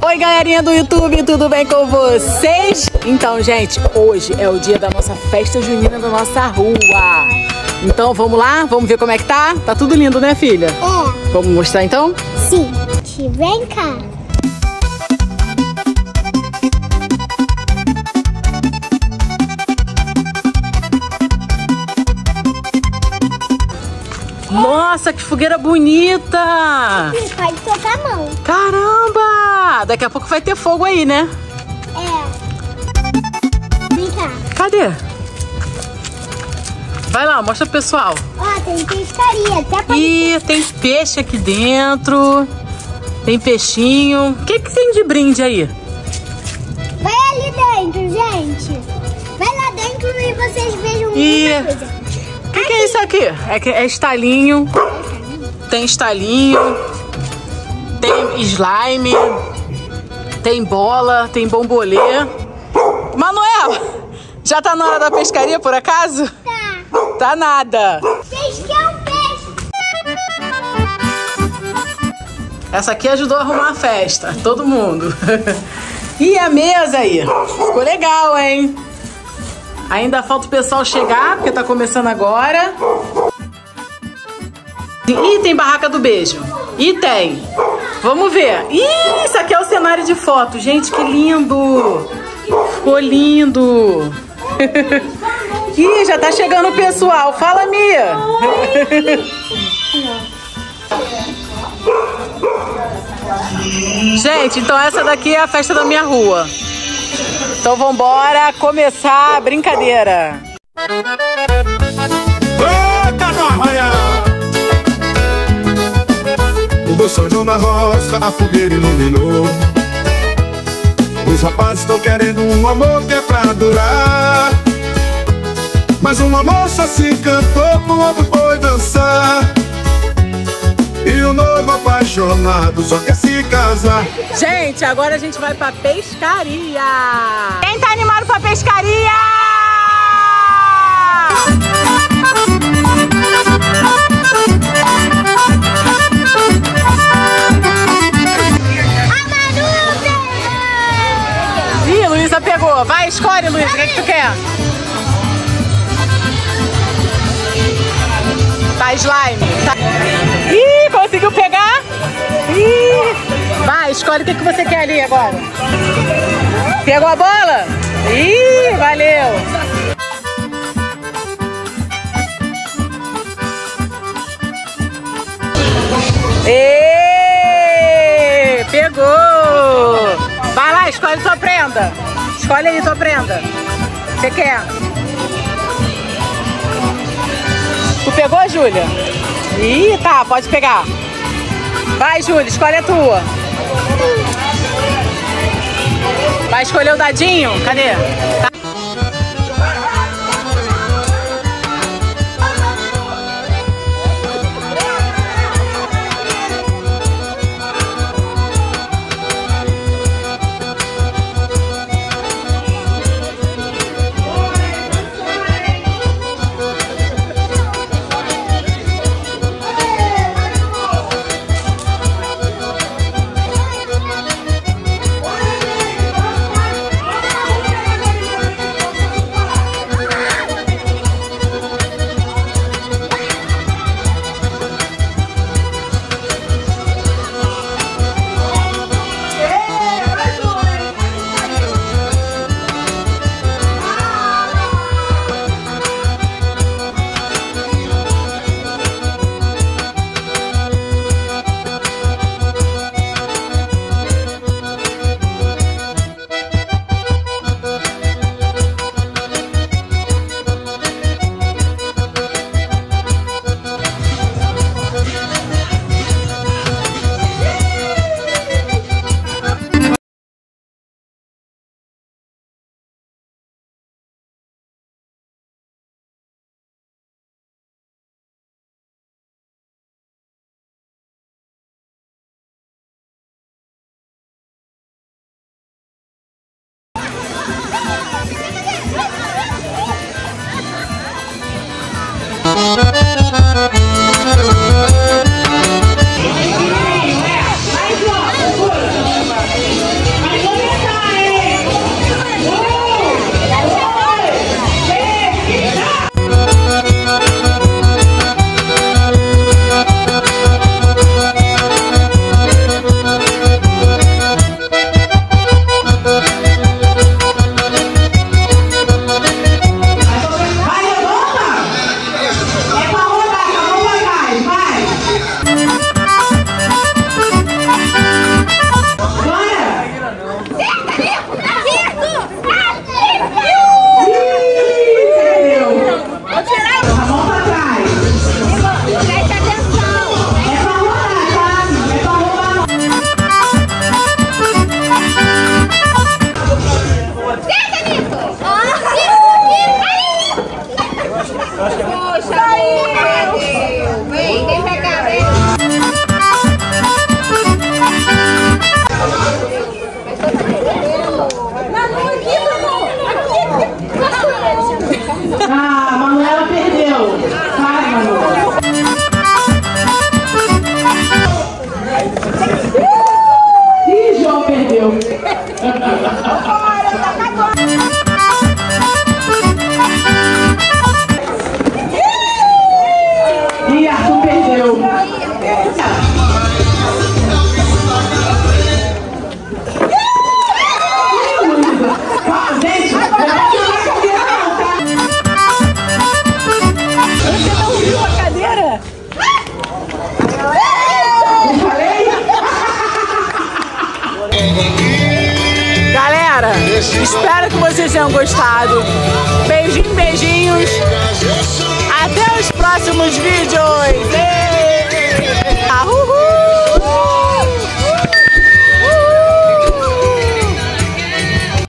Oi, galerinha do YouTube, tudo bem com vocês? Então, gente, hoje é o dia da nossa festa junina da nossa rua. Então, vamos lá? Vamos ver como é que tá? Tá tudo lindo, né, filha? É. Vamos mostrar, então? Sim. Vem cá. Nossa, que fogueira bonita! Pode tocar a mão. Caramba! Daqui a pouco vai ter fogo aí, né? É. Vem cá. Cadê? Vai lá, mostra pro pessoal. Ó, tem pescaria. Até pode... Ih, tem peixe aqui dentro. Tem peixinho. O que tem de brinde aí? Vai ali dentro, gente. Vai lá dentro e vocês vejam muita coisa. O que é isso aqui? É estalinho. Tem estalinho. Tem slime. Tem bola. Tem bombolê. Manuel, já tá na hora da pescaria por acaso? Tá. Tá nada. Pesquei um peixe. Essa aqui ajudou a arrumar a festa. Todo mundo. E a mesa aí? Ficou legal, hein? Ainda falta o pessoal chegar, porque tá começando agora. Ih, tem barraca do beijo. Ih, tem. Vamos ver. Ih, isso aqui é o cenário de foto. Gente, que lindo. Ficou lindo. Ih, já tá chegando o pessoal. Fala, Mia. Gente, então essa daqui é a festa da minha rua. Então vambora começar a brincadeira. Eita, no arraial! O São João na roça, a fogueira iluminou. Os rapazes estão querendo um amor que é pra durar. Mas uma moça se encantou, o outro foi dançar. E o noivo apaixonado só quer se casar. Gente, agora a gente vai pra pescaria. Quem tá animado pra pescaria? Ih, Luísa pegou. Vai, escolhe, Luísa. O que é que tu quer? Tá, slime. Tá. Ih, conseguiu pegar? Ih. Vai, escolhe o que você quer ali agora. Pegou a bola? Ih, valeu. Ê, pegou. Vai lá, escolhe tua prenda. Escolhe aí tua prenda. Você quer? Tu pegou, Júlia? Ih, tá, pode pegar. Vai, Júlia, escolhe a tua. Vai escolher o dadinho? Cadê? Tá. Galera, espero que vocês tenham gostado. Beijinhos, beijinhos. Até os próximos vídeos. Uhul!